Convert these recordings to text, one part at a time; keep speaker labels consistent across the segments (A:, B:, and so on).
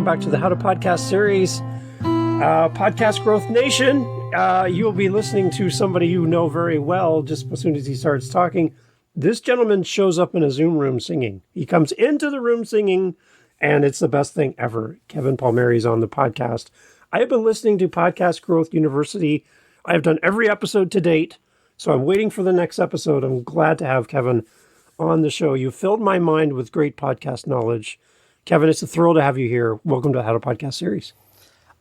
A: back to the How to Podcast series. Podcast Growth Nation, you'll be listening to somebody you know very well just as soon as he starts talking. This gentleman shows up in a Zoom room singing. He comes into the room singing, and it's the best thing ever. Kevin Palmieri is on the podcast. I have been listening to Podcast Growth University. I have done every episode to date, so I'm waiting for the next episode. I'm glad to have Kevin on the show. You filled my mind with great podcast knowledge. Kevin, it's a thrill to have you here. Welcome to the How to Podcast series.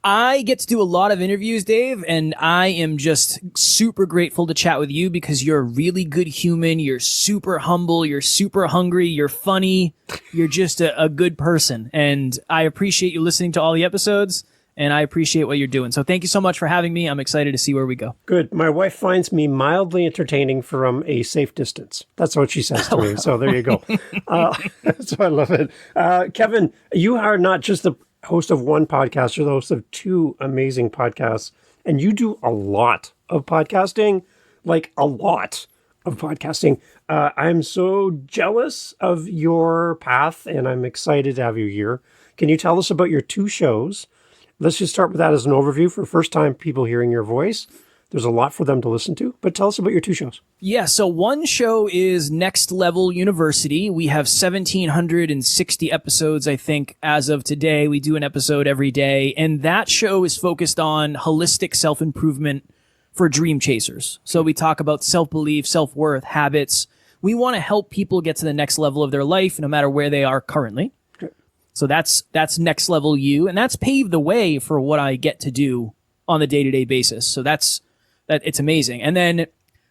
B: I get to do a lot of interviews, Dave, and I am just super grateful to chat with you because you're a really good human. You're super humble. You're super hungry. You're funny. You're just a good person. And I appreciate you listening to all the episodes, and I appreciate what you're doing. So thank you so much for having me. I'm excited to see where we go.
A: Good. My wife finds me mildly entertaining from a safe distance. That's what she says to me. So there you go. So I love it. Kevin, you are not just the host of one podcast, you're the host of two amazing podcasts, and you do a lot of podcasting, like a lot of podcasting. I'm so jealous of your path, and I'm excited to have you here. Can you tell us about your two shows? Let's just start with that as an overview for first-time people hearing your voice. There's a lot for them to listen to, but tell us about your two shows.
B: Yeah, so one show is Next Level University. We have 1,760 episodes, I think, as of today. We do an episode every day, and that show is focused on holistic self-improvement for dream chasers. So we talk about self-belief, self-worth, habits. We want to help people get to the next level of their life, no matter where they are currently. Okay. So that's Next Level U, and that's paved the way for what I get to do on the day-to-day basis. So that it's amazing. And then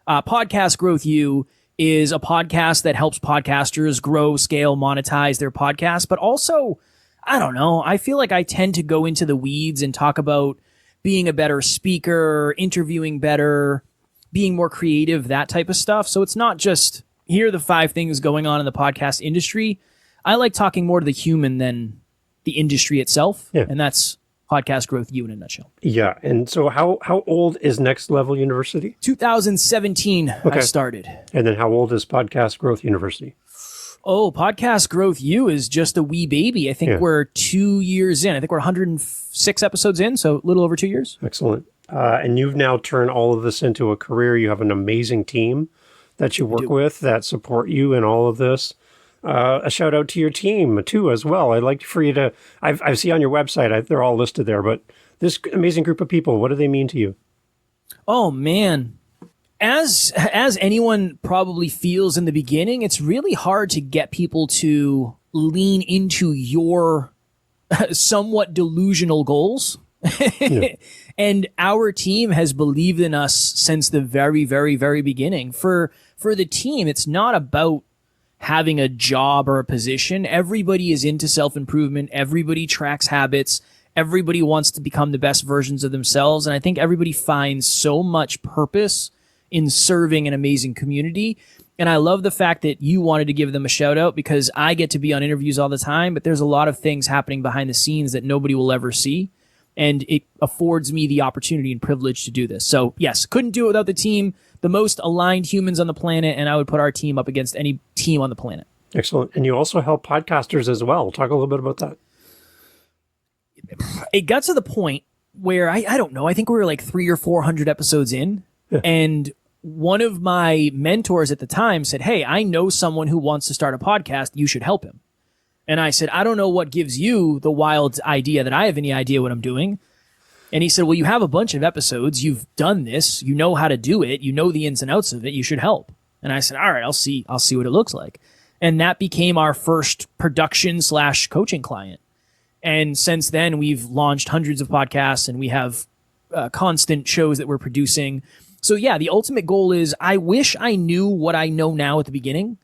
B: Podcast Growth U is a podcast that helps podcasters grow, scale, monetize their podcast. But also, I don't know, I feel like I tend to go into the weeds and talk about being a better speaker, interviewing better, being more creative, that type of stuff. So it's not just, here are the 5 things going on in the podcast industry. I like talking more to the human than the industry itself. Yeah. And that's Podcast Growth U in a nutshell.
A: Yeah. And so how old is Next Level University?
B: 2017, okay. I started.
A: And then how old is Podcast Growth University?
B: Oh, Podcast Growth U is just a wee baby. I think we're 2 years in. I think we're 106 episodes in, so a little over 2 years.
A: Excellent. And you've now turned all of this into a career. You have an amazing team that you work with that support you in all of this. A shout out to your team too, as well. I'd like for you to, I see on your website, they're all listed there, but this amazing group of people, what do they mean to you?
B: Oh man. As anyone probably feels in the beginning, it's really hard to get people to lean into your somewhat delusional goals. Yeah. And our team has believed in us since the very, very, very beginning. For the team, it's not about having a job or a position. Everybody is into self-improvement. Everybody tracks habits. Everybody wants to become the best versions of themselves. And I think everybody finds so much purpose in serving an amazing community. And I love the fact that you wanted to give them a shout out because I get to be on interviews all the time, but there's a lot of things happening behind the scenes that nobody will ever see. And it affords me the opportunity and privilege to do this. So yes, couldn't do it without the team, the most aligned humans on the planet, and I would put our team up against any team on the planet.
A: Excellent. And you also help podcasters as well. Talk a little bit about that.
B: It got to the point where I don't know, I think we were like 300 or 400 episodes in, and one of my mentors at the time said, "Hey, I know someone who wants to start a podcast. You should help him." And I said, "I don't know what gives you the wild idea that I have any idea what I'm doing." And he said, "Well, you have a bunch of episodes. You've done this. You know how to do it. You know the ins and outs of it. You should help." And I said, "All right, I'll see what it looks like." And that became our first production/coaching client. And since then, we've launched hundreds of podcasts and we have constant shows that we're producing. So yeah, the ultimate goal is I wish I knew what I know now at the beginning.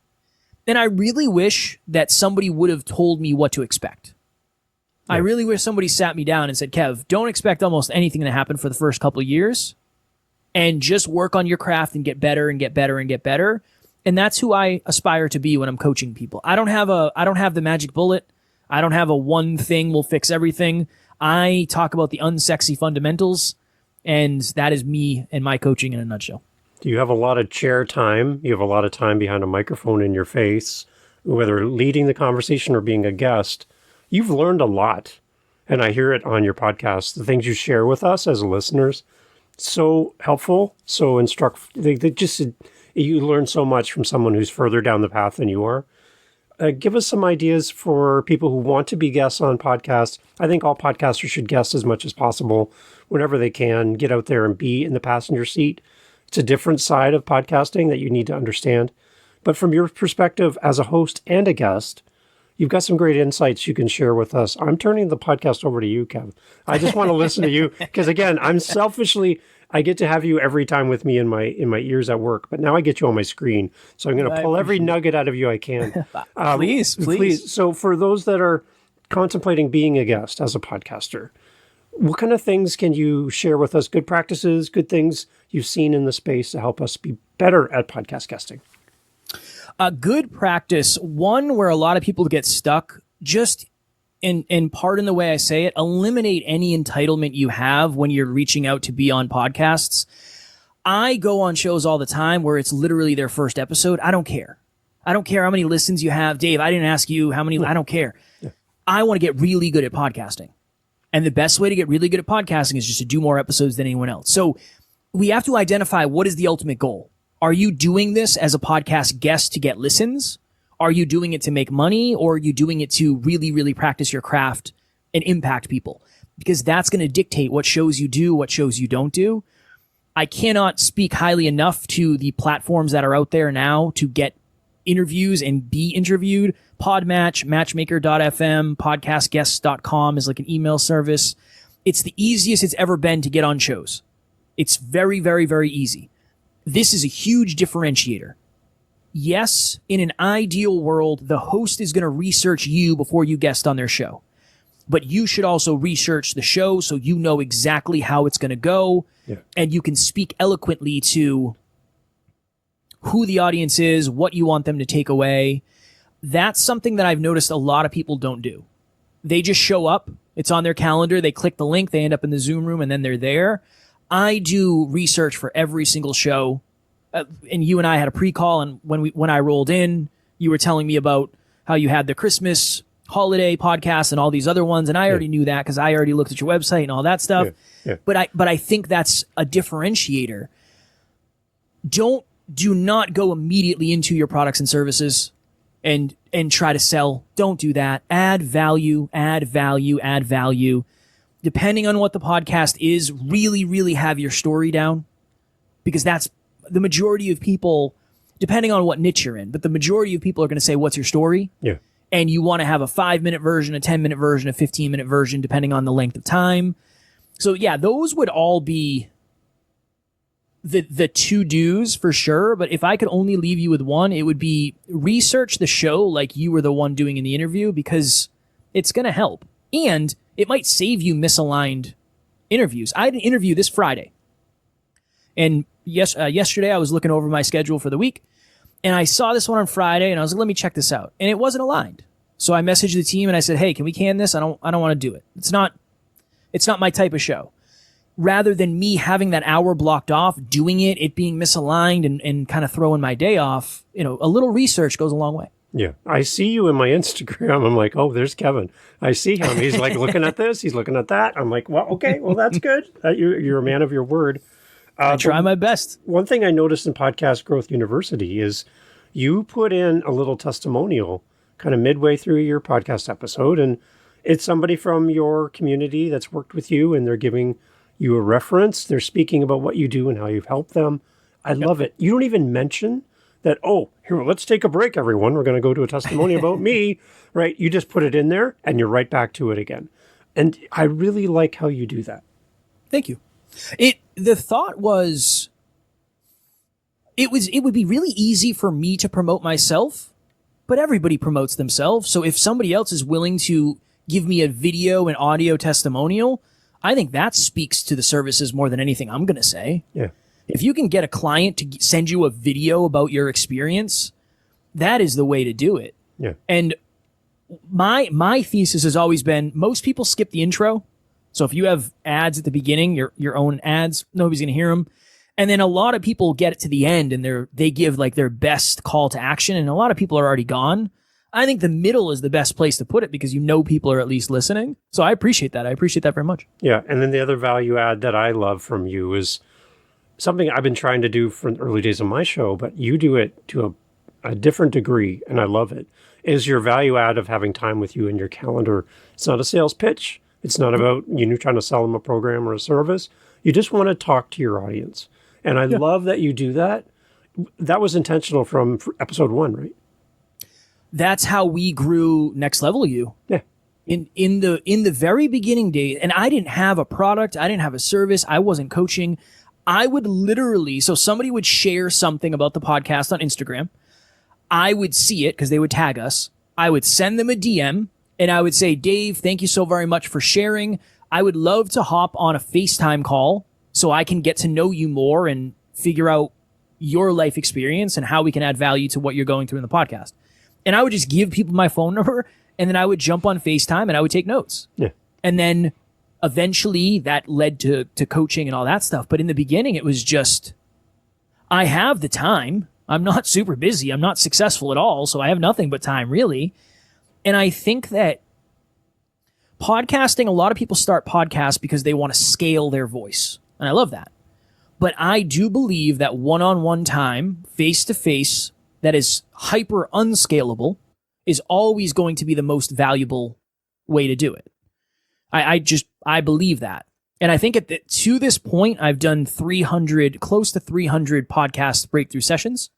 B: And I really wish that somebody would have told me what to expect. Yeah. I really wish somebody sat me down and said, "Kev, don't expect almost anything to happen for the first couple of years and just work on your craft and get better and get better and get better." And that's who I aspire to be when I'm coaching people. I don't have the magic bullet. I don't have a one thing will fix everything. I talk about the unsexy fundamentals, and that is me and my coaching in a nutshell.
A: You have a lot of chair time. You have a lot of time behind a microphone in your face, whether leading the conversation or being a guest. You've learned a lot. and I hear it on your podcast, the things you share with us as listeners, so helpful, so they just, you learn so much from someone who's further down the path than you are. Give us some ideas for people who want to be guests on podcasts. I think all podcasters should guest as much as possible whenever they can. Get out there and be in the passenger seat. It's a different side of podcasting that you need to understand. But from your perspective as a host and a guest, you've got some great insights you can share with us. I'm turning the podcast over to you, Kev. I just want to listen to you because, again, I get to have you every time with me in my ears at work, but now I get you on my screen. So I'm going to pull every nugget out of you I can.
B: Please.
A: So for those that are contemplating being a guest as a podcaster, what kind of things can you share with us? Good practices, good things you've seen in the space to help us be better at podcast guesting.
B: A good practice, one where a lot of people get stuck, just and pardon the way I say it, eliminate any entitlement you have when you're reaching out to be on podcasts. I go on shows all the time where it's literally their first episode. I don't care. I don't care how many listens you have. Dave, I didn't ask you how many. I don't care. Yeah. I want to get really good at podcasting. And the best way to get really good at podcasting is just to do more episodes than anyone else. So we have to identify what is the ultimate goal. Are you doing this as a podcast guest to get listens? Are you doing it to make money, or are you doing it to really, really practice your craft and impact people? Because that's going to dictate what shows you do, what shows you don't do. I cannot speak highly enough to the platforms that are out there now to get interviews and be interviewed. Podmatch, Matchmaker.fm, podcastguests.com is like an email service. It's the easiest it's ever been to get on shows. It's very, very, very easy. This is a huge differentiator. Yes, in an ideal world, the host is going to research you before you guest on their show. But you should also research the show so you know exactly how it's going to go. Yeah. And you can speak eloquently to who the audience is, what you want them to take away. That's something that I've noticed a lot of people don't do. They just show up. It's on their calendar. They click the link. They end up in the Zoom room, and then they're there. I do research for every single show. And you and I had a pre-call, and when I rolled in, you were telling me about how you had the Christmas holiday podcast and all these other ones, and I already knew that because I already looked at your website and all that stuff. Yeah. Yeah. But I think that's a differentiator. Do not go immediately into your products and services and try to sell. Don't do that. Add value. Depending on what the podcast is, really, really have your story down, because that's the majority of people, depending on what niche you're in, but the majority of people are going to say, what's your story? Yeah. And you want to have a 5-minute version, a 10-minute version, a 15-minute version, depending on the length of time. So yeah, those would all be the to-dos for sure. But if I could only leave you with one, it would be research the show like you were the one doing in the interview, because it's going to help. And it might save you misaligned interviews. I had an interview this Friday. And yesterday I was looking over my schedule for the week, and I saw this one on Friday, and I was like, let me check this out. And it wasn't aligned. So I messaged the team and I said, hey, can we can this? I don't want to do it. It's not my type of show. Rather than me having that hour blocked off, doing it being misaligned and kind of throwing my day off, a little research goes a long way.
A: Yeah. I see you in my Instagram. I'm like, oh, there's Kevin. I see him. He's like looking at this. He's looking at that. I'm like, well, okay, well, that's good. You're a man of your word.
B: I try my best.
A: One thing I noticed in Podcast Growth University is you put in a little testimonial kind of midway through your podcast episode, and it's somebody from your community that's worked with you, and they're giving you a reference. They're speaking about what you do and how you've helped them. I love it. You don't even mention that, oh, here, let's take a break, everyone. We're going to go to a testimony about me, right? You just put it in there, and you're right back to it again. And I really like how you do that.
B: Thank you. The thought was, it would be really easy for me to promote myself, but everybody promotes themselves. So if somebody else is willing to give me a video and audio testimonial, I think that speaks to the services more than anything I'm going to say. Yeah. If you can get a client to send you a video about your experience, that is the way to do it. Yeah. And my thesis has always been, most people skip the intro. So if you have ads at the beginning, your own ads, nobody's going to hear them. And then a lot of people get it to the end and they give like their best call to action, and a lot of people are already gone. I think the middle is the best place to put it because people are at least listening. So I appreciate that. I appreciate that very much.
A: Yeah. And then the other value add that I love from you is something I've been trying to do from the early days of my show, but you do it to a different degree, and I love it, is your value add of having time with you in your calendar. It's not a sales pitch. It's not about trying to sell them a program or a service. You just want to talk to your audience. And I love that you do that. That was intentional from episode 1, right?
B: That's how we grew Next Level You.
A: Yeah.
B: In the very beginning days, and I didn't have a product, I didn't have a service, I wasn't coaching. I would literally, so somebody would share something about the podcast on Instagram. I would see it because they would tag us. I would send them a DM and I would say, Dave, thank you so very much for sharing. I would love to hop on a FaceTime call so I can get to know you more and figure out your life experience and how we can add value to what you're going through in the podcast. And I would just give people my phone number and then I would jump on FaceTime and I would take notes.
A: Yeah.
B: And then eventually that led to coaching and all that stuff. But in the beginning, it was just, I have the time. I'm not super busy. I'm not successful at all. So I have nothing but time, really. And I think that podcasting, a lot of people start podcasts because they want to scale their voice. And I love that. But I do believe that one-on-one time, face-to-face, that is hyper unscalable is always going to be the most valuable way to do it. I believe that. And I think to this point, I've done close to 300 podcast breakthrough sessions.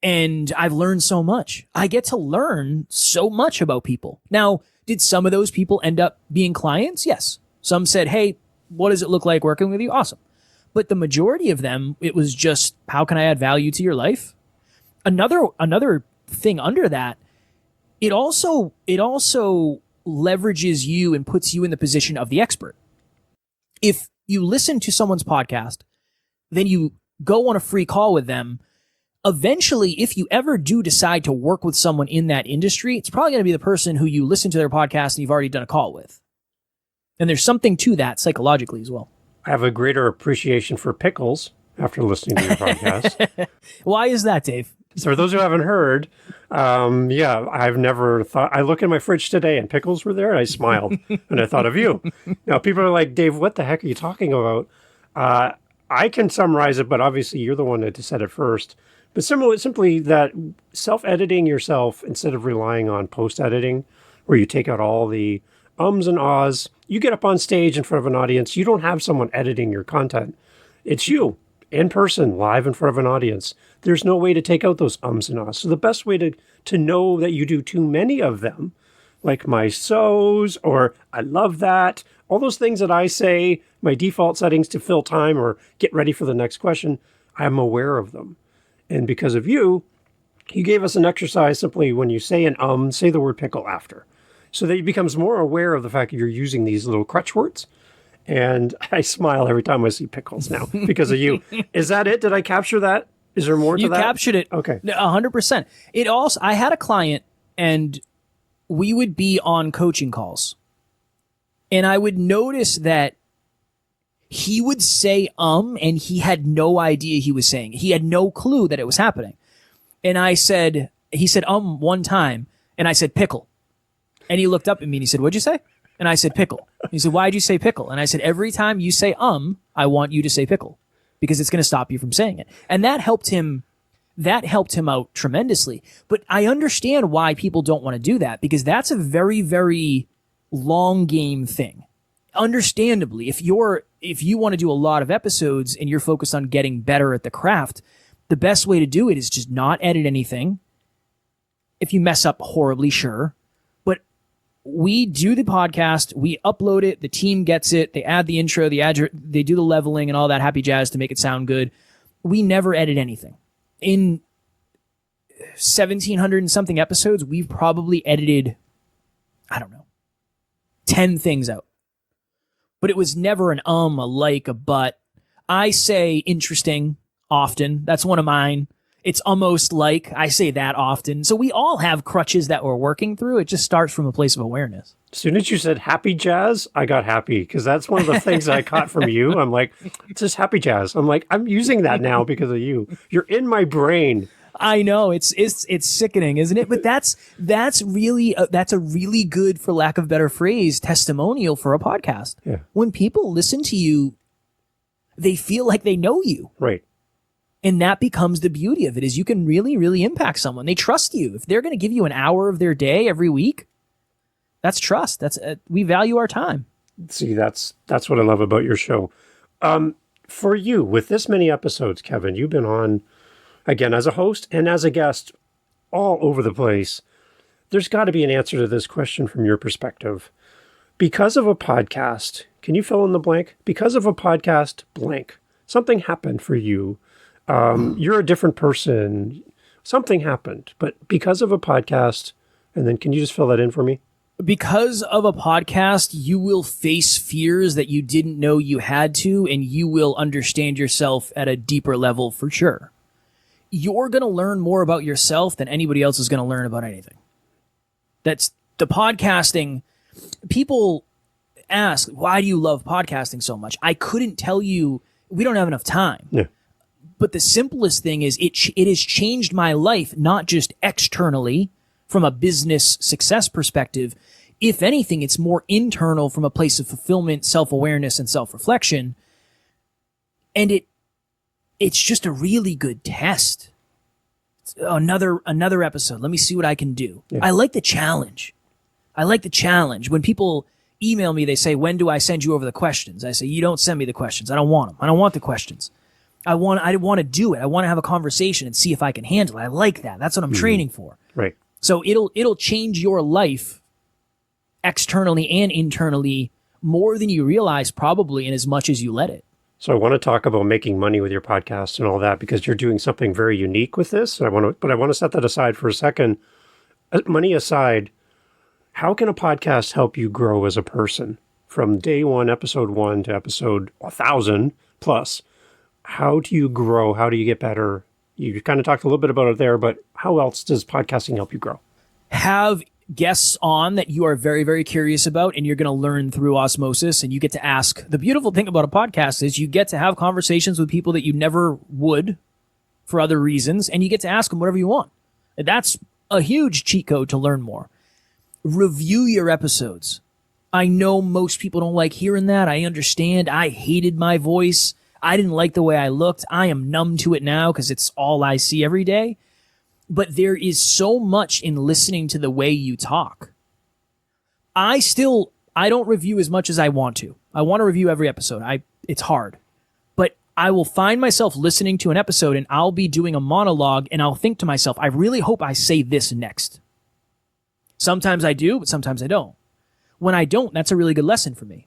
B: And I've learned so much. I get to learn so much about people. Now, did some of those people end up being clients? Yes. Some said, hey, what does it look like working with you? Awesome. But the majority of them, it was just, how can I add value to your life? Another thing under that, it also leverages you and puts you in the position of the expert. If you listen to someone's podcast, then you go on a free call with them. Eventually, if you ever do decide to work with someone in that industry, it's probably going to be the person who you listen to their podcast and you've already done a call with. And there's something to that psychologically as well.
A: I have a greater appreciation for pickles after listening to your podcast.
B: Why is that, Dave?
A: So for those who haven't heard, I've never thought, I look in my fridge today and pickles were there and I smiled and I thought of you. Now people are like, Dave, what the heck are you talking about? I can summarize it, but obviously you're the one that said it first. But simply that self-editing yourself instead of relying on post-editing, where you take out all the ums and ahs, you get up on stage in front of an audience, you don't have someone editing your content. It's you, in person, live in front of an audience. There's no way to take out those ums and ahs. So the best way to know that you do too many of them, like my so's or I love that, all those things that I say, my default settings to fill time or get ready for the next question, I'm aware of them. And because of you gave us an exercise simply when you say say the word pickle after. So that he becomes more aware of the fact that you're using these little crutch words. And I smile every time I see pickles now because of you. Is that it? Did I capture that? Is there more to that?
B: You captured it.
A: Okay.
B: 100%. I had a client and we would be on coaching calls. And I would notice that he would say and he had no idea he was saying it. He had no clue that it was happening. And he said one time and I said pickle. And he looked up at me and he said, what'd you say? And I said pickle. He said, why'd you say pickle? And I said, every time you say I want you to say pickle because it's going to stop you from saying it. And that helped him out tremendously. But I understand why people don't want to do that because that's a very, very long game thing. Understandably, if you want to do a lot of episodes and you're focused on getting better at the craft, the best way to do it is just not edit anything. If you mess up horribly, sure. But we do the podcast, we upload it, the team gets it, they add the intro, they do the leveling and all that happy jazz to make it sound good. We never edit anything. In 1,700 and something episodes, we've probably edited, 10 things out. But it was never an a like, a but. I say interesting often. That's one of mine. It's almost like. I say that often. So we all have crutches that we're working through. It just starts from a place of awareness.
A: As soon as you said happy jazz, I got happy because that's one of the things I caught from you. I'm like, it's just happy jazz. I'm like, I'm using that now because of you. You're in my brain.
B: I know it's sickening, isn't it? But that's really that's a really good, for lack of a better phrase, testimonial for a podcast.
A: Yeah.
B: When people listen to you, they feel like they know you.
A: Right.
B: And that becomes the beauty of it, is you can really, really impact someone. They trust you. If they're going to give you an hour of their day every week, that's trust. That's we value our time.
A: See, that's what I love about your show. For you, with this many episodes, Kevin, you've been on, again, as a host and as a guest all over the place. There's got to be an answer to this question from your perspective. Because of a podcast, can you fill in the blank? Because of a podcast, blank. Something happened for you. You're a different person. Something happened. But because of a podcast, and then can you just fill that in for me?
B: Because of a podcast, you will face fears that you didn't know you had to, and you will understand yourself at a deeper level for sure. You're going to learn more about yourself than anybody else is going to learn about anything. That's the podcasting. People ask, why do you love podcasting so much? I couldn't tell you. We don't have enough time.
A: Yeah.
B: But the simplest thing is it has changed my life, not just externally from a business success perspective. If anything, it's more internal from a place of fulfillment, self-awareness, and self-reflection. And it's just a really good test. It's another episode. Let me see what I can do. Yeah. I like the challenge. When people email me, they say, when do I send you over the questions? I say, you don't send me the questions. I don't want them. I don't want the questions. I want to do it. I want to have a conversation and see if I can handle it. I like that. That's what I'm training for.
A: Right.
B: So it'll change your life externally and internally more than you realize, probably, in as much as you let it.
A: So I want to talk about making money with your podcast and all that, because you're doing something very unique with this. But I want to set that aside for a second. Money aside, how can a podcast help you grow as a person from day one, episode 1 to episode 1,000 plus? How do you grow? How do you get better? You kind of talked a little bit about it there, but how else does podcasting help you grow?
B: Have guests on that you are very, very curious about, and you're going to learn through osmosis, and you get to ask. The beautiful thing about a podcast is you get to have conversations with people that you never would for other reasons, and you get to ask them whatever you want. And that's a huge cheat code to learn more. Review your episodes. I know most people don't like hearing that. I understand. I hated my voice. I didn't like the way I looked. I am numb to it now because it's all I see every day. But there is so much in listening to the way you talk. I don't review as much as I want to. I want to review every episode. It's hard. But I will find myself listening to an episode and I'll be doing a monologue and I'll think to myself, I really hope I say this next. Sometimes I do, but sometimes I don't. When I don't, that's a really good lesson for me.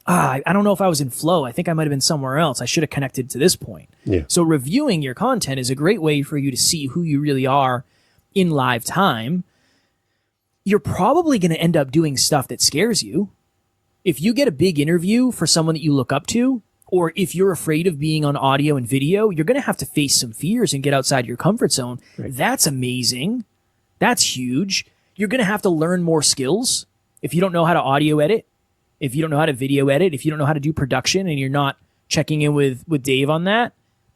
B: I don't know if I was in flow. I think I might have been somewhere else. I should have connected to this point.
A: Yeah.
B: So reviewing your content is a great way for you to see who you really are in live time. You're probably going to end up doing stuff that scares you. If you get a big interview for someone that you look up to, or if you're afraid of being on audio and video, you're going to have to face some fears and get outside your comfort zone. Right. That's amazing. That's huge. You're going to have to learn more skills. If you don't know how to audio edit, if you don't know how to video edit, if you don't know how to do production and you're not checking in with Dave on that,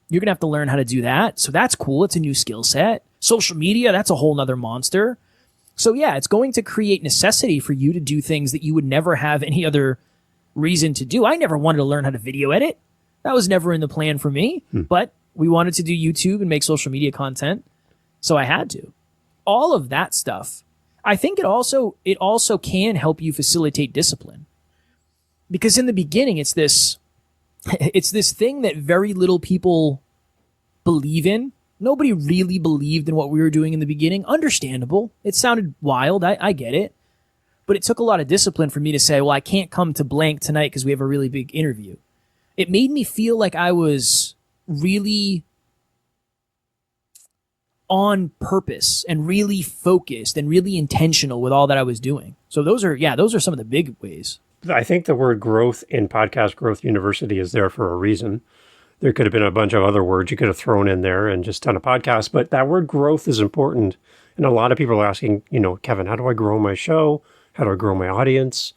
B: you're going to have to learn how to do that. So that's cool. It's a new skill set. Social media, that's a whole nother monster. So yeah, it's going to create necessity for you to do things that you would never have any other reason to do. I never wanted to learn how to video edit. That was never in the plan for me, but we wanted to do YouTube and make social media content. So I had to. All of that stuff. I think it also can help you facilitate discipline. Because in the beginning, it's this thing that very little people believe in. Nobody really believed in what we were doing in the beginning. Understandable. It sounded wild. I get it. But it took a lot of discipline for me to say, well, I can't come to blank tonight because we have a really big interview. It made me feel like I was really on purpose and really focused and really intentional with all that I was doing. So those are some of the big ways.
A: I think the word growth in Podcast Growth University is there for a reason. There could have been a bunch of other words you could have thrown in there and just done a podcast, but that word growth is important. And a lot of people are asking, Kevin, how do I grow my show? How do I grow my audience?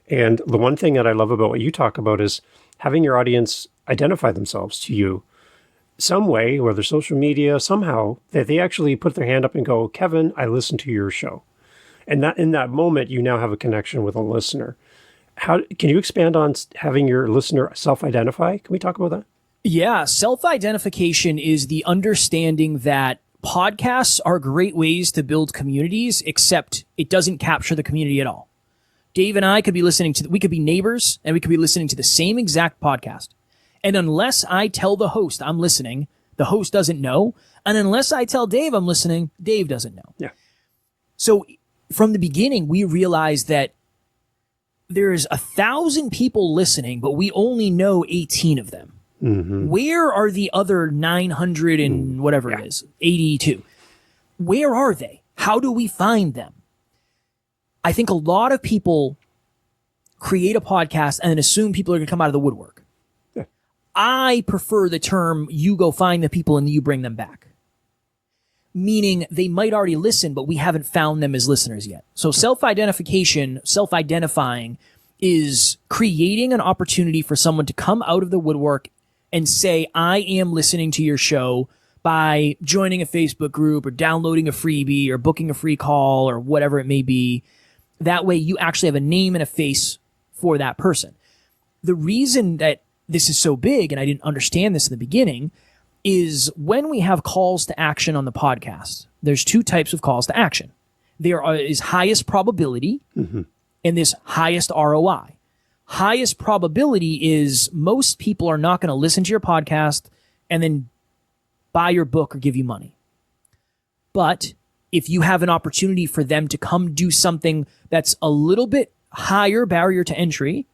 A: And the one thing that I love about what you talk about is having your audience identify themselves to you. some way, whether social media, somehow, that they actually put their hand up and go, Kevin, I listened to your show. And that in that moment, you now have a connection with a listener. How can you expand on having your listener self-identify? Can we talk about that?
B: Yeah, self-identification is the understanding that podcasts are great ways to build communities, except it doesn't capture the community at all. Dave and I could be we could be neighbors, and we could be listening to the same exact podcast. And unless I tell the host I'm listening, the host doesn't know. And unless I tell Dave I'm listening, Dave doesn't know.
A: Yeah.
B: So from the beginning, we realized that there's 1,000 people listening, but we only know 18 of them. Mm-hmm. Where are the other 900 and whatever it is, 82? Where are they? How do we find them? I think a lot of people create a podcast and then assume people are going to come out of the woodwork. Yeah. I prefer the term, you go find the people and you bring them back. Meaning they might already listen, but we haven't found them as listeners yet. So self-identification, self-identifying is creating an opportunity for someone to come out of the woodwork and say, I am listening to your show by joining a Facebook group or downloading a freebie or booking a free call or whatever it may be. That way you actually have a name and a face for that person. The reason that this is so big, and I didn't understand this in the beginning, is when we have calls to action on the podcast, there's two types of calls to action. There is highest probability and there's highest ROI. Highest probability is most people are not going to listen to your podcast and then buy your book or give you money. But if you have an opportunity for them to come do something that's a little bit higher barrier to entry,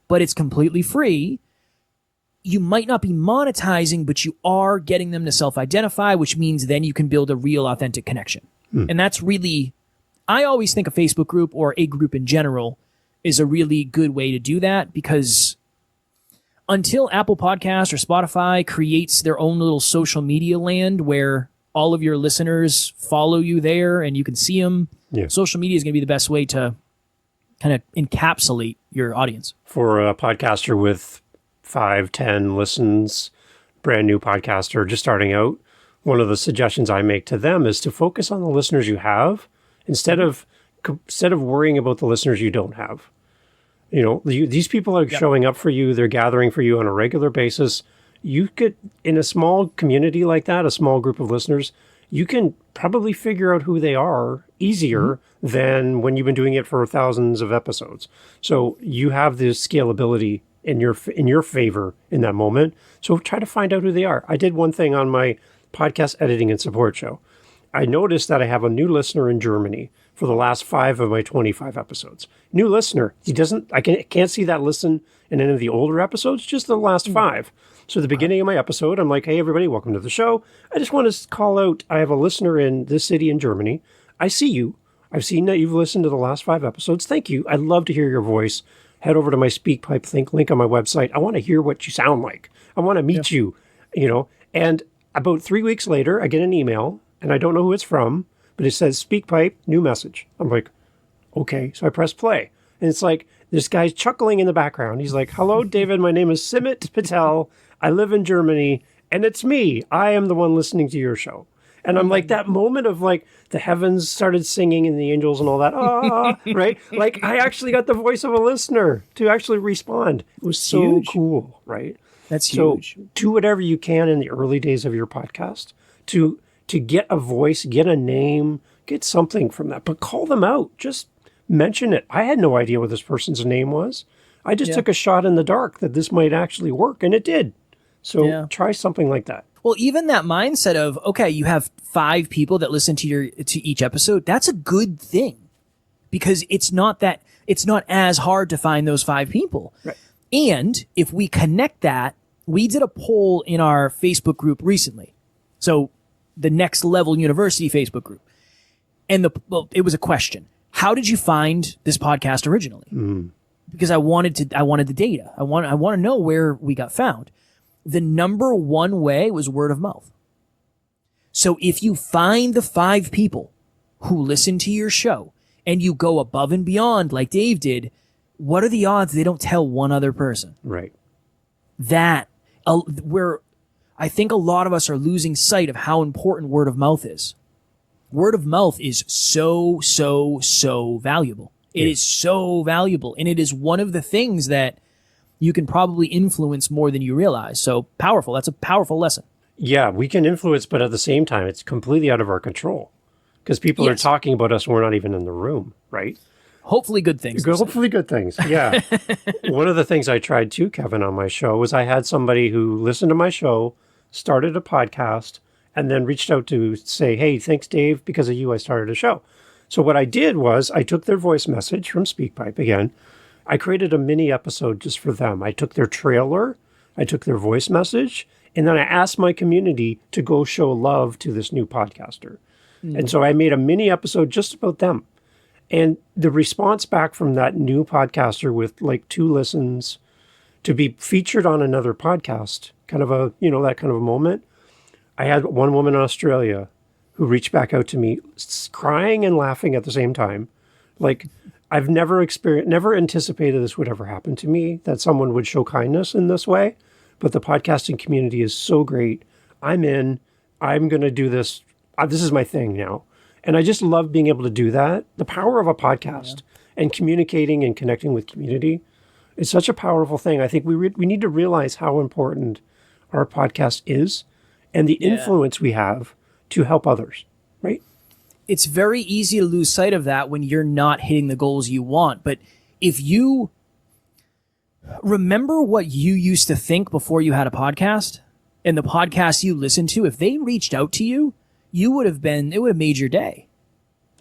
B: but it's completely free, you might not be monetizing, but you are getting them to self-identify, which means then you can build a real authentic connection. And that's really, I always think a Facebook group or a group in general is a really good way to do that, because until Apple Podcasts or Spotify creates their own little social media land where all of your listeners follow you there and you can see them, social media is going to be the best way to kind of encapsulate your audience.
A: For a podcaster with 5, 10 listens, brand new podcaster just starting out, one of the suggestions I make to them is to focus on the listeners you have instead of worrying about the listeners you don't have. You know, these people are showing up for you. They're gathering for you on a regular basis. You could, in a small community like that, a small group of listeners, you can probably figure out who they are easier than when you've been doing it for thousands of episodes. So you have the scalability in your favor in that moment. So try to find out who they are. I did one thing on my podcast editing and support show. I noticed that I have a new listener in Germany for the last 5 of my 25 episodes. New listener. I can't see that listen in any of the older episodes, just the last 5. So at the beginning of my episode, I'm like, hey, everybody, welcome to the show. I just want to call out, I have a listener in this city in Germany. I see you. I've seen that you've listened to the last 5 episodes. Thank you. I'd love to hear your voice. Head over to my SpeakPipe link on my website. I want to hear what you sound like. I want to meet you, And about 3 weeks later, I get an email, and I don't know who it's from, but it says SpeakPipe, new message. I'm like, okay. So I press play. And it's like, this guy's chuckling in the background. He's like, hello, David. My name is Simit Patel. I live in Germany, and it's me. I am the one listening to your show. And I'm like, that moment of like the heavens started singing and the angels and all that, right? Like I actually got the voice of a listener to actually respond. It was so cool, right?
B: That's huge.
A: So do whatever you can in the early days of your podcast to get a voice, get a name, get something from that, but call them out. Just mention it. I had no idea what this person's name was. I just took a shot in the dark that this might actually work, and it did. So try something like that.
B: Well, even that mindset of, okay, you have 5 people that listen to each episode. That's a good thing, because it's not as hard to find those 5 people.
A: Right.
B: And if we connect that, we did a poll in our Facebook group recently. So the Next Level University Facebook group. And it was a question. How did you find this podcast originally? Because I wanted the data. I want to know where we got found. The number one way was word of mouth. So if you find the 5 people who listen to your show and you go above and beyond like Dave did, what are the odds they don't tell one other person?
A: Right.
B: That where I think a lot of us are losing sight of how important word of mouth is. Word of mouth is so, so, so valuable. It is so valuable. And it is one of the things that you can probably influence more than you realize. So powerful. That's a powerful lesson.
A: Yeah, we can influence, but at the same time, it's completely out of our control because people are talking about us and we're not even in the room, right?
B: Hopefully good things.
A: Hopefully good things, yeah. One of the things I tried too, Kevin, on my show was I had somebody who listened to my show, started a podcast, and then reached out to say, hey, thanks, Dave. Because of you, I started a show. So what I did was I took their voice message from SpeakPipe again. I created a mini episode just for them. I took their trailer, I took their voice message, and then I asked my community to go show love to this new podcaster. And so I made a mini episode just about them. And the response back from that new podcaster with like 2 listens to be featured on another podcast, kind of a, that kind of a moment. I had one woman in Australia who reached back out to me crying and laughing at the same time. Like, I've never anticipated this would ever happen to me, that someone would show kindness in this way. But the podcasting community is so great. I'm in. I'm going to do this. This is my thing now. And I just love being able to do that. The power of a podcast and communicating and connecting with community is such a powerful thing. I think we need to realize how important our podcast is and the influence we have to help others, right?
B: It's very easy to lose sight of that when you're not hitting the goals you want. But if you remember what you used to think before you had a podcast and the podcast you listened to, if they reached out to you, it would have made your day.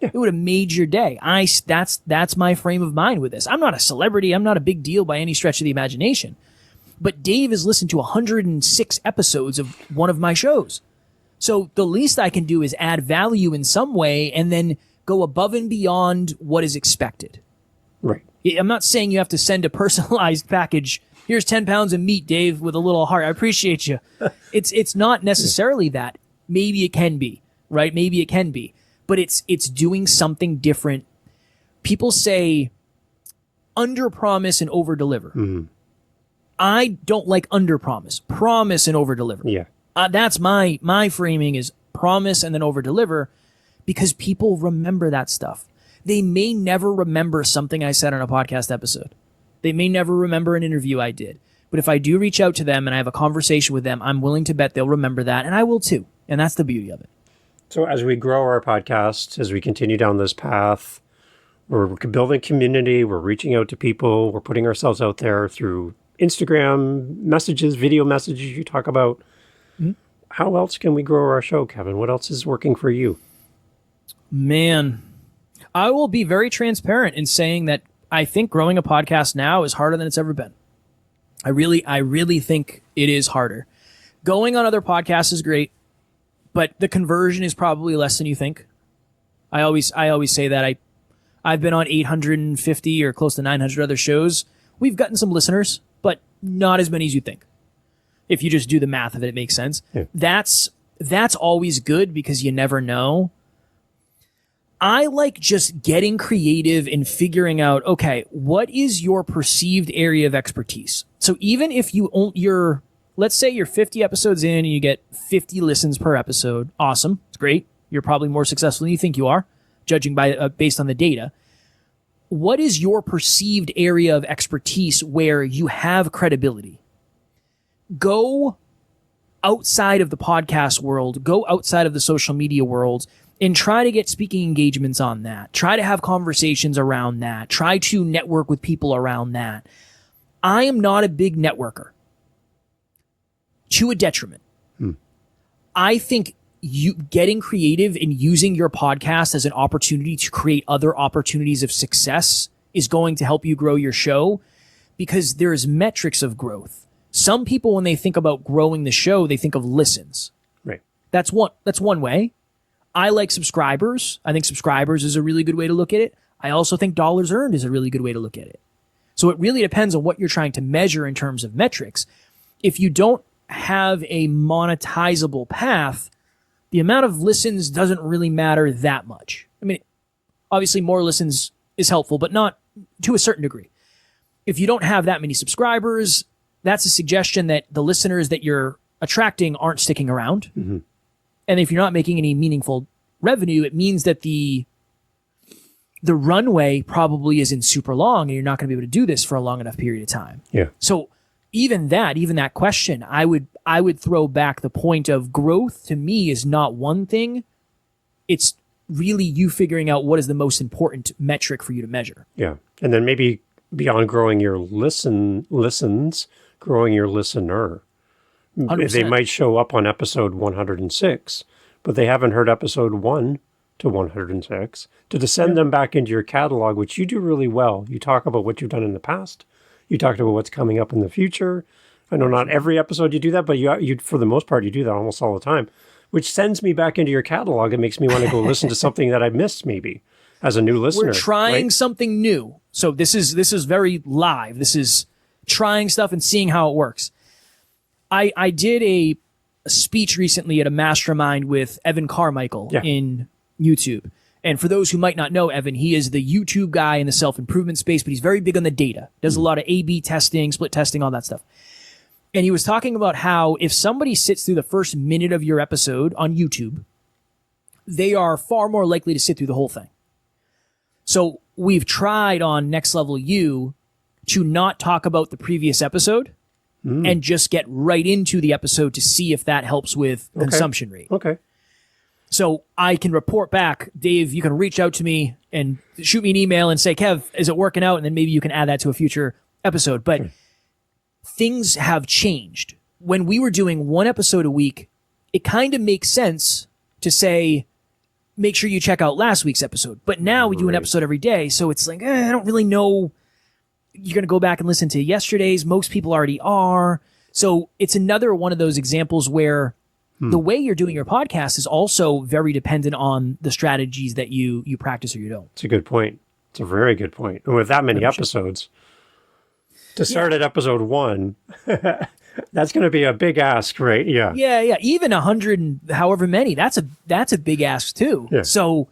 B: Yeah. It would have made your day. That's my frame of mind with this. I'm not a celebrity. I'm not a big deal by any stretch of the imagination. But Dave has listened to 106 episodes of one of my shows. So the least I can do is add value in some way and then go above and beyond what is expected.
A: Right.
B: I'm not saying you have to send a personalized package. Here's 10 pounds of meat, Dave, with a little heart. I appreciate you. It's not necessarily that. Maybe it can be, right? Maybe it can be. But it's doing something different. People say under promise and over deliver. Mm-hmm. I don't like under promise. Promise and over deliver.
A: Yeah.
B: That's my framing is promise and then over deliver, because people remember that stuff. They may never remember something I said on a podcast episode. They may never remember an interview I did. But if I do reach out to them and I have a conversation with them, I'm willing to bet they'll remember that, and I will too. And that's the beauty of it.
A: So as we grow our podcast, as we continue down this path, we're building community, we're reaching out to people, we're putting ourselves out there through Instagram messages, video messages you talk about. Mm-hmm. How else can we grow our show, Kevin? What else is working for you?
B: Man, I will be very transparent in saying that I think growing a podcast now is harder than it's ever been. I really think it is harder. Going on other podcasts is great, but the conversion is probably less than you think. I always say that. I've been on 850 or close to 900 other shows. We've gotten some listeners, but not as many as you think. If you just do the math of it, it makes sense. Yeah. That's always good because you never know. I like just getting creative and figuring out, okay, what is your perceived area of expertise? So even if let's say you're 50 episodes in and you get 50 listens per episode, awesome, it's great. You're probably more successful than you think you are, judging by based on the data. What is your perceived area of expertise where you have credibility? Go outside of the podcast world, go outside of the social media world, and try to get speaking engagements on that. Try to have conversations around that. Try to network with people around that. I am not a big networker, to a detriment. I think you getting creative and using your podcast as an opportunity to create other opportunities of success is going to help you grow your show, because there's metrics of growth. Some people, when they think about growing the show, they think of listens.
A: Right.
B: That's one way. I like subscribers. I think subscribers is a really good way to look at it. I also think dollars earned is a really good way to look at it. So it really depends on what you're trying to measure in terms of metrics. If you don't have a monetizable path, the amount of listens doesn't really matter that much. I mean, obviously more listens is helpful, but not to a certain degree. If you don't have that many subscribers, that's a suggestion that the listeners that you're attracting aren't sticking around. Mm-hmm. And if you're not making any meaningful revenue, it means that the runway probably isn't super long and you're not going to be able to do this for a long enough period of time.
A: Yeah.
B: So even that question, I would throw back the point of growth to me is not one thing. It's really you figuring out what is the most important metric for you to measure.
A: Yeah. And then maybe beyond growing your listens, growing your listener.
B: 100%.
A: They might show up on episode 106, but they haven't heard episode 1 to 106. To send them back into your catalog, which you do really well. You talk about what you've done in the past. You talked about what's coming up in the future. I know not every episode you do that, but you for the most part, you do that almost all the time, which sends me back into your catalog and makes me want to go listen to something that I missed maybe as a new listener.
B: We're trying
A: right?
B: something new. So this is very live. This is trying stuff and seeing how it works. I did a speech recently at a mastermind with Evan Carmichael in YouTube. And for those who might not know Evan, he is the YouTube guy in the self-improvement space, but he's very big on the data. Does a lot of A/B testing, split testing, all that stuff. And he was talking about how if somebody sits through the first minute of your episode on YouTube, they are far more likely to sit through the whole thing. So we've tried on Next Level U to not talk about the previous episode and just get right into the episode to see if that helps with consumption rate.
A: Okay.
B: So I can report back, Dave, you can reach out to me and shoot me an email and say, Kev, is it working out? And then maybe you can add that to a future episode. But things have changed. When we were doing one episode a week, it kind of makes sense to say, make sure you check out last week's episode. But now we do an episode every day. So it's like, I don't really know. You're going to go back and listen to yesterday's. Most people already are. So it's another one of those examples where the way you're doing your podcast is also very dependent on the strategies that you practice or you don't.
A: It's a good point. It's a very good point. And with that many episodes, to start at episode 1, that's going to be a big ask, right? Yeah.
B: Yeah. Even 100 and however many, that's a big ask too.
A: Yeah.
B: So,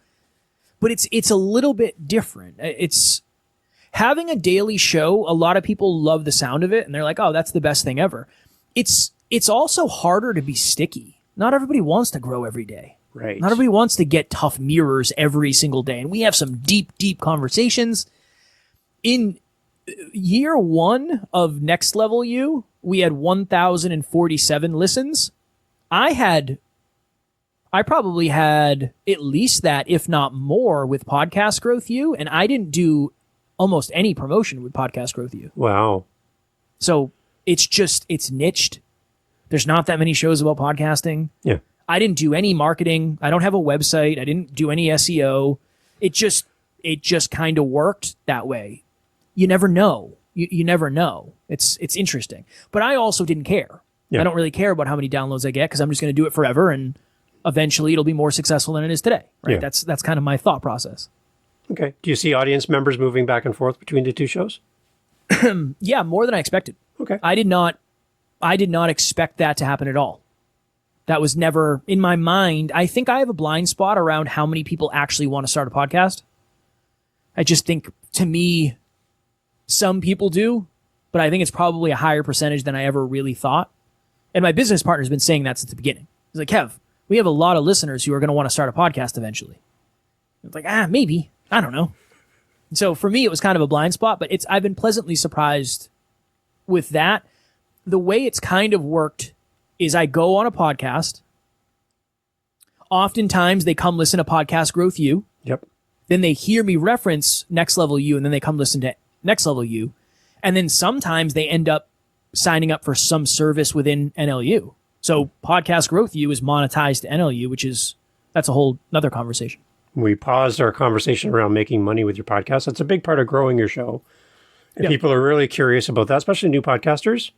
B: but it's a little bit different. It's having a daily show. A lot of people love the sound of it and they're like, oh, that's the best thing ever. It's also harder to be sticky. Not everybody wants to grow every day.
A: Right.
B: Not everybody wants to get tough mirrors every single day. And we have some deep conversations. In year 1 of Next Level U, we had 1,047 listens. I probably had at least that, if not more, with Podcast Growth U, and I didn't do almost any promotion with Podcast Growth U.
A: Wow.
B: So it's niched. There's not that many shows about podcasting.
A: Yeah.
B: I didn't do any marketing. I don't have a website. I didn't do any SEO. It just kind of worked that way. You never know. You never know. It's interesting. But I also didn't care.
A: Yeah.
B: I don't really care about how many downloads I get because I'm just going to do it forever and eventually it'll be more successful than it is today. Right?
A: Yeah.
B: That's kind of my thought process.
A: Okay. Do you see audience members moving back and forth between the two shows?
B: Yeah, more than I expected.
A: Okay.
B: I did not expect that to happen at all. That was never in my mind. I think I have a blind spot around how many people actually want to start a podcast. I just think, to me, some people do, but I think it's probably a higher percentage than I ever really thought. And my business partner's been saying that since the beginning. He's like, Kev, we have a lot of listeners who are going to want to start a podcast eventually. It's like, maybe. I don't know. So for me, it was kind of a blind spot, but I've been pleasantly surprised with that. The way it's kind of worked is I go on a podcast. Oftentimes they come listen to Podcast Growth U.
A: Yep.
B: Then they hear me reference Next Level U, and then they come listen to Next Level U. And then sometimes they end up signing up for some service within NLU. So Podcast Growth U is monetized to NLU, that's a whole other conversation.
A: We paused our conversation around making money with your podcast. That's a big part of growing your show. And people are really curious about that, especially new podcasters.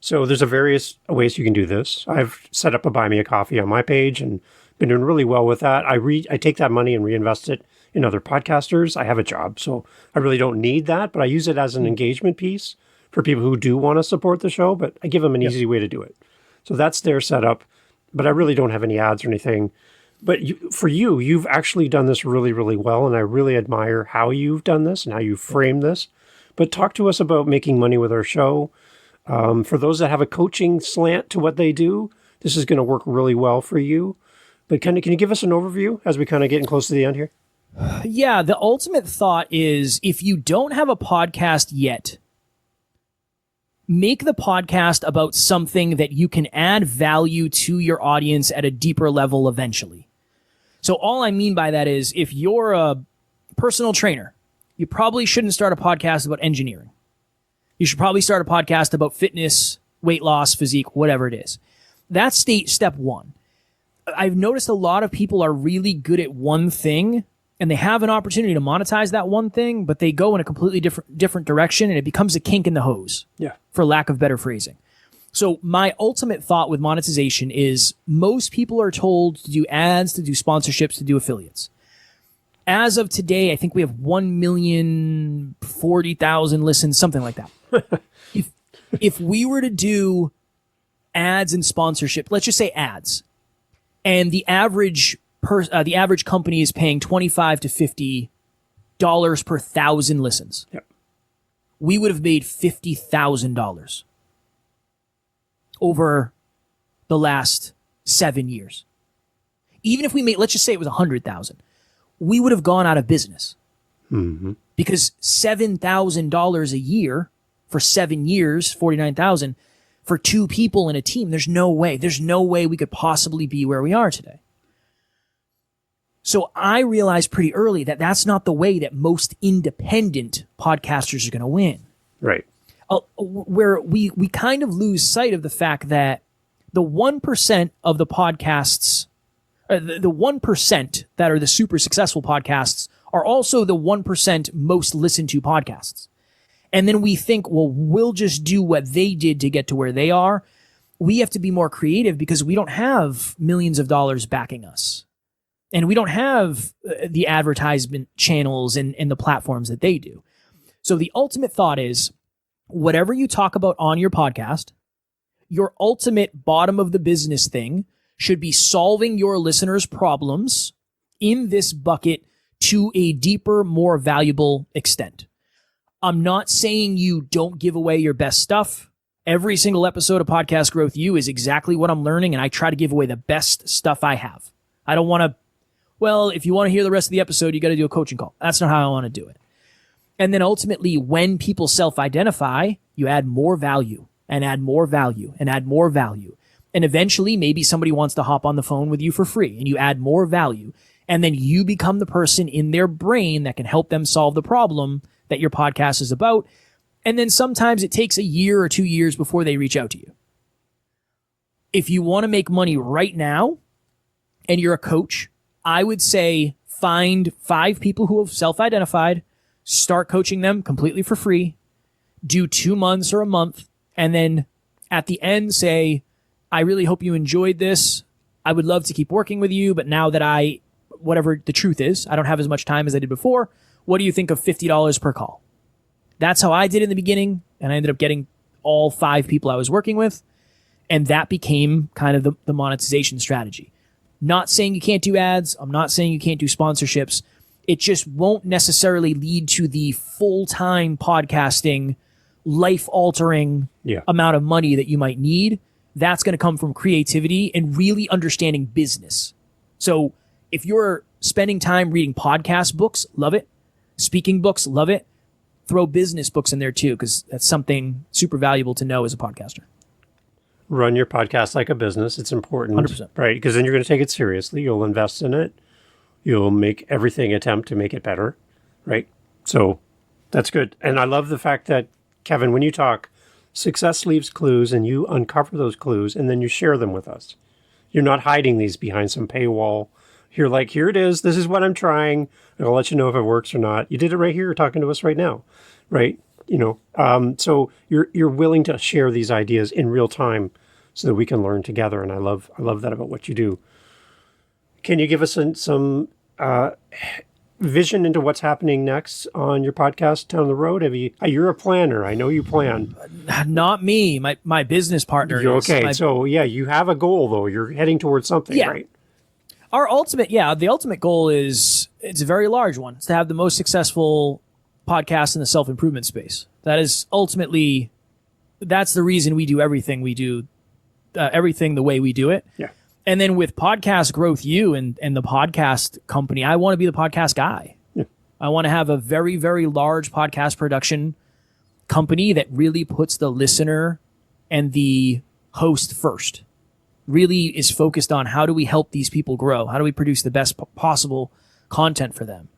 A: So there's various ways you can do this. I've set up a Buy Me a Coffee on my page and been doing really well with that. I take that money and reinvest it in other podcasters. I have a job, so I really don't need that, but I use it as an engagement piece for people who do want to support the show, but I give them an easy way to do it. So that's their setup, but I really don't have any ads or anything. But you've actually done this really, really well, and I really admire how you've done this and how you've framed this. But talk to us about making money with our show. For those that have a coaching slant to what they do, this is going to work really well for you. But can you give us an overview as we kind of getting close to the end here?
B: Yeah, the ultimate thought is if you don't have a podcast yet, make the podcast about something that you can add value to your audience at a deeper level eventually. So all I mean by that is if you're a personal trainer, you probably shouldn't start a podcast about engineering. You should probably start a podcast about fitness, weight loss, physique, whatever it is. That's step one. I've noticed a lot of people are really good at one thing and they have an opportunity to monetize that one thing, but they go in a completely different direction and it becomes a kink in the hose, for lack of better phrasing. So my ultimate thought with monetization is most people are told to do ads, to do sponsorships, to do affiliates. As of today, I think we have 1,040,000 listens, something like that. If we were to do ads and sponsorship, let's just say ads, and the average company is paying $25 to $50 per 1,000 listens.
A: Yep.
B: We would have made $50,000 over the last 7 years. Even if we made, let's just say it was 100,000, we would have gone out of business.
A: Mm-hmm.
B: Because $7,000 a year for 7 years, 49,000 for two people in a team. There's no way we could possibly be where we are today. So I realized pretty early that that's not the way that most independent podcasters are going to win.
A: Right.
B: Where we kind of lose sight of the fact that the 1% of the podcasts, the 1% that are the super successful podcasts are also the 1% most listened to podcasts. And then we think, well, we'll just do what they did to get to where they are. We have to be more creative because we don't have millions of dollars backing us. And we don't have the advertisement channels and the platforms that they do. So the ultimate thought is, whatever you talk about on your podcast, your ultimate bottom of the business thing should be solving your listeners' problems in this bucket to a deeper, more valuable extent. I'm not saying you don't give away your best stuff. Every single episode of Podcast Growth U is exactly what I'm learning, and I try to give away the best stuff I have. I don't want to, well, if you want to hear the rest of the episode, you got to do a coaching call. That's not how I want to do it. And then ultimately, when people self-identify, you add more value and add more value and add more value. And eventually, maybe somebody wants to hop on the phone with you for free, and you add more value. And then you become the person in their brain that can help them solve the problem that your podcast is about. And then sometimes it takes a year or 2 years before they reach out to you. If you want to make money right now and you're a coach, I would say find 5 people who have self-identified, start coaching them completely for free, do 2 months or a month, and then at the end say, I really hope you enjoyed this. I would love to keep working with you, but now that whatever the truth is, I don't have as much time as I did before. What do you think of $50 per call? That's how I did in the beginning, and I ended up getting all 5 people I was working with, and that became kind of the monetization strategy. Not saying you can't do ads. I'm not saying you can't do sponsorships. It just won't necessarily lead to the full-time podcasting, life-altering amount of money that you might need. That's going to come from creativity and really understanding business. So if you're spending time reading podcast books, love it. Speaking books, love it. Throw business books in there too, because that's something super valuable to know as a podcaster.
A: Run your podcast like a business. It's important.
B: 100%.
A: Right? Because then you're going to take it seriously. You'll invest in it. You'll make everything attempt to make it better. Right? So that's good. And I love the fact that, Kevin, when you talk, success leaves clues and you uncover those clues and then you share them with us. You're not hiding these behind some paywall. You're like, here it is. This is what I'm trying. I'll let you know if it works or not. You did it right here. You're talking to us right now. Right? So you're willing to share these ideas in real time so that we can learn together. And I love that about what you do. Can you give us some vision into what's happening next on your podcast down the road? You're a planner. I know you plan.
B: Not me. My business partner is.
A: Okay. So you have a goal though. You're heading towards something, right?
B: The ultimate goal is, it's a very large one. It's to have the most successful podcast in the self-improvement space. That is ultimately that's the reason we do everything we do, everything the way we do it.
A: Yeah.
B: And then with Podcast Growth U and the podcast company, I want to be the podcast guy.
A: Yeah.
B: I want to have a very, very large podcast production company that really puts the listener and the host first. Really is focused on how do we help these people grow? How do we produce the best possible content for them?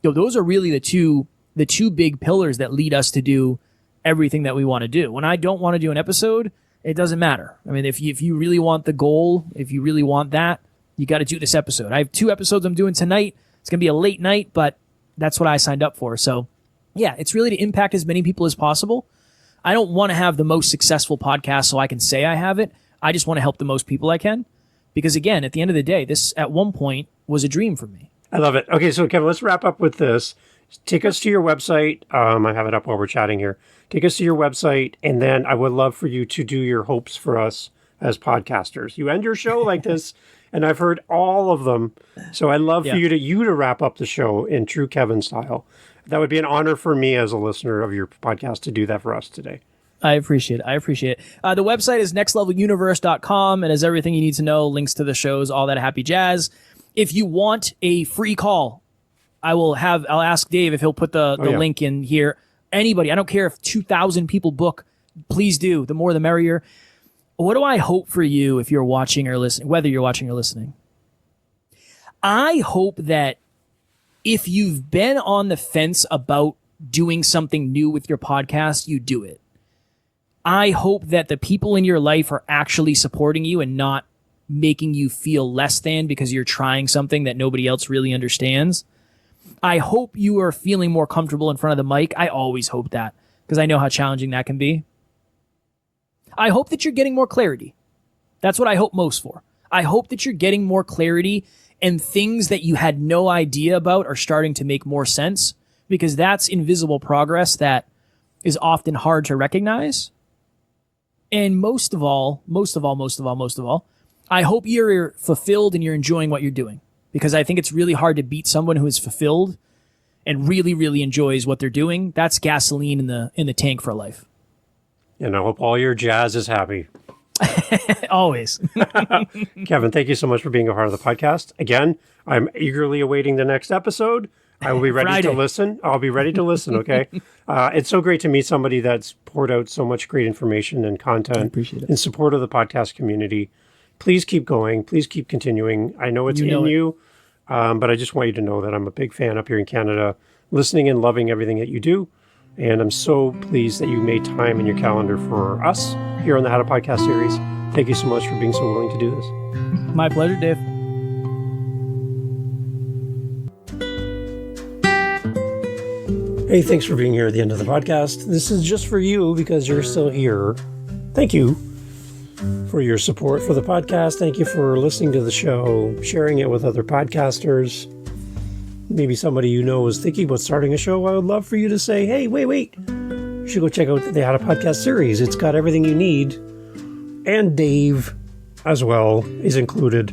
B: Those are really the two big pillars that lead us to do everything that we want to do. When I don't want to do an episode, it doesn't matter. I mean, if you really want the goal, if you really want that, you got to do this episode. I have 2 episodes I'm doing tonight. It's going to be a late night, but that's what I signed up for. So yeah, it's really to impact as many people as possible. I don't want to have the most successful podcast so I can say I have it. I just want to help the most people I can. Because again, at the end of the day, this at one point was a dream for me.
A: I love it. Okay, so Kevin, let's wrap up with this. Take us to your website. I have it up while we're chatting here. Take us to your website, and then I would love for you to do your hopes for us as podcasters. You end your show like this, and I've heard all of them. So I'd love for you to wrap up the show in true Kevin style. That would be an honor for me as a listener of your podcast to do that for us today.
B: I appreciate it. The website is nextleveluniverse.com. It has everything you need to know, links to the shows, all that happy jazz. If you want a free call, I'll ask Dave if he'll put the link in here. Anybody, I don't care if 2,000 people book, please do. The more the merrier. What do I hope for you if you're watching or listening, whether you're watching or listening? I hope that if you've been on the fence about doing something new with your podcast, you do it. I hope that the people in your life are actually supporting you and not making you feel less than because you're trying something that nobody else really understands. I hope you are feeling more comfortable in front of the mic. I always hope that because I know how challenging that can be. I hope that you're getting more clarity. That's what I hope most for. I hope that you're getting more clarity and things that you had no idea about are starting to make more sense because that's invisible progress that is often hard to recognize. And most of all, I hope you're fulfilled and you're enjoying what you're doing because I think it's really hard to beat someone who is fulfilled and really, really enjoys what they're doing. That's gasoline in the tank for life.
A: And I hope all your jazz is happy.
B: Always.
A: Kevin, thank you so much for being a part of the podcast. Again, I'm eagerly awaiting the next episode. I will be ready to listen. I'll be ready to listen, okay? It's so great to meet somebody that's poured out so much great information and content in support of the podcast community. Please keep going. Please keep continuing. I know it's you, but I just want you to know that I'm a big fan up here in Canada, listening and loving everything that you do. And I'm so pleased that you made time in your calendar for us here on the How to Podcast series. Thank you so much for being so willing to do this.
B: My pleasure, Dave.
A: Hey, thanks for being here at the end of the podcast. This is just for you because you're still here. Thank you for your support for the podcast. Thank you for listening to the show, sharing it with other podcasters. Maybe somebody you know is thinking about starting a show. I would love for you to say, hey, wait. You should go check out the How to Podcast series. It's got everything you need. And Dave as well is included.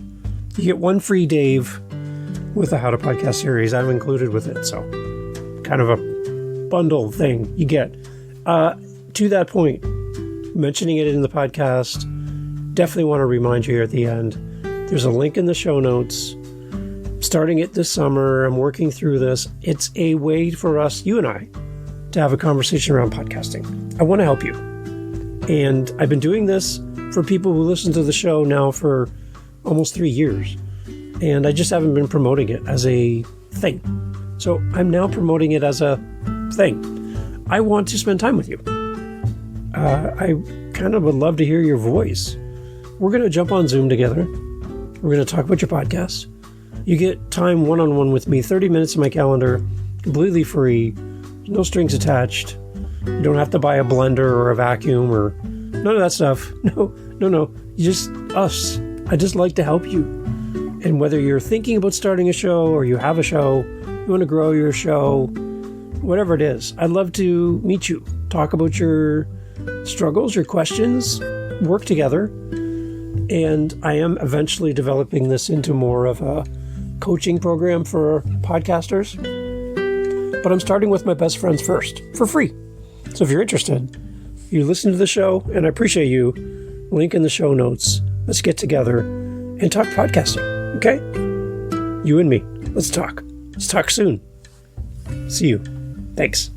A: You get one free Dave with the How to Podcast series. I'm included with it. So kind of a bundle thing you get. To that point, mentioning it in the podcast, definitely want to remind you here at the end, there's a link in the show notes. Starting it this summer, I'm working through this. It's a way for us, you and I, to have a conversation around podcasting. I want to help you. And I've been doing this for people who listen to the show now for almost 3 years. And I just haven't been promoting it as a thing. So I'm now promoting it as a thing. I want to spend time with you. I kind of would love to hear your voice. We're going to jump on Zoom together. We're going to talk about your podcast. You get time one-on-one with me, 30 minutes in my calendar, completely free, no strings attached. You don't have to buy a blender or a vacuum or none of that stuff. No. Just us. I just like to help you. And whether you're thinking about starting a show or you have a show, you want to grow your show, whatever it is, I'd love to meet you, talk about your struggles, your questions, work together. And I am eventually developing this into more of a coaching program for podcasters. But I'm starting with my best friends first, for free. So if you're interested, you listen to the show, and I appreciate you. Link in the show notes. Let's get together and talk podcasting, okay? You and me. Let's talk. Let's talk soon. See you. Thanks.